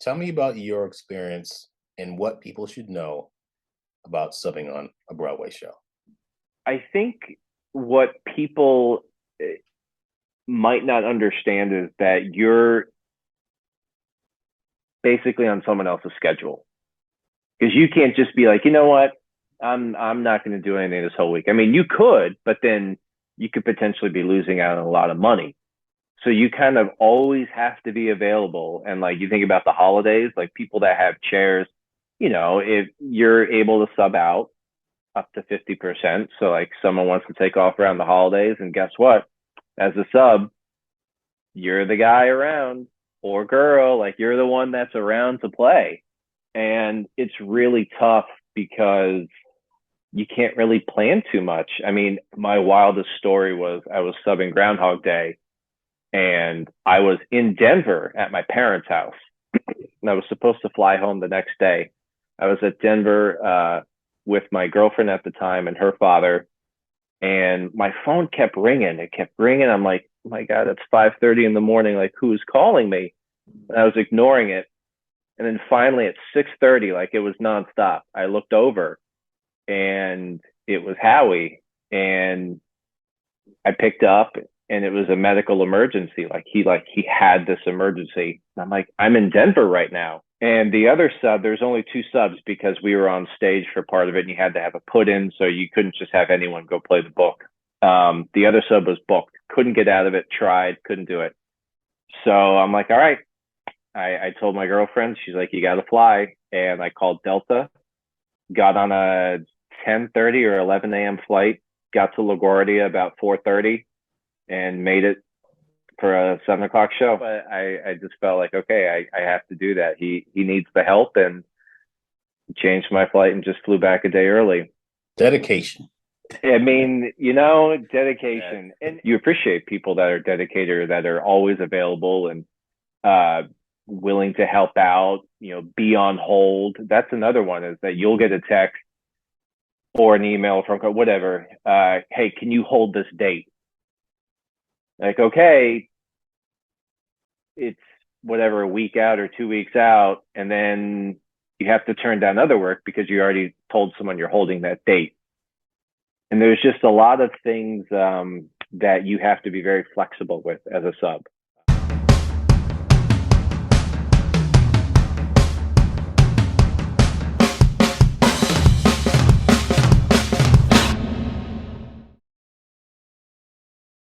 Tell me about your experience and what people should know about subbing on a Broadway show. I think what people might not understand is that you're basically on someone else's schedule, because you can't just be like, you know what, I'm not going to do anything this whole week. I mean, you could, but then you could potentially be losing out on a lot of money. So you kind of always have to be available. And like you think about the holidays, like people that have chairs, if you're able to sub out up to 50%. So like someone wants to take off around the holidays, and guess what? As a sub, you're the guy around or girl, like you're the one that's around to play. And it's really tough because you can't really plan too much. I mean, my wildest story was I was subbing Groundhog Day, and I was in Denver at my parents' house. And I was supposed to fly home the next day. I was at Denver with my girlfriend at the time and her father, and my phone kept ringing. It kept ringing. I'm like, oh my God, it's 5:30 in the morning. Like, who's calling me? And I was ignoring it. And then finally at 6:30, like it was nonstop, I looked over and it was Howie. And I picked up, and it was a medical emergency. He had this emergency. And I'm like, I'm in Denver right now. And the other sub, there's only two subs because we were on stage for part of it, and you had to have a put in, so you couldn't just have anyone go play the book. The other sub was booked, couldn't get out of it, tried, couldn't do it. So I'm like, all right. I told my girlfriend, she's like, you got to fly. And I called Delta, got on a 10:30 or 11 a.m. flight, got to LaGuardia about 4:30, and made it for a 7 o'clock show. But I just felt like, okay, I have to do that. He needs the help, and changed my flight and just flew back a day early. Dedication. I mean, dedication. And you appreciate people that are dedicated, that are always available and willing to help out, be on hold. That's another one, is that you'll get a text or an email from whatever. Hey, can you hold this date? Like, okay, it's whatever, a week out or 2 weeks out, and then you have to turn down other work because you already told someone you're holding that date. And there's just a lot of things that you have to be very flexible with as a sub.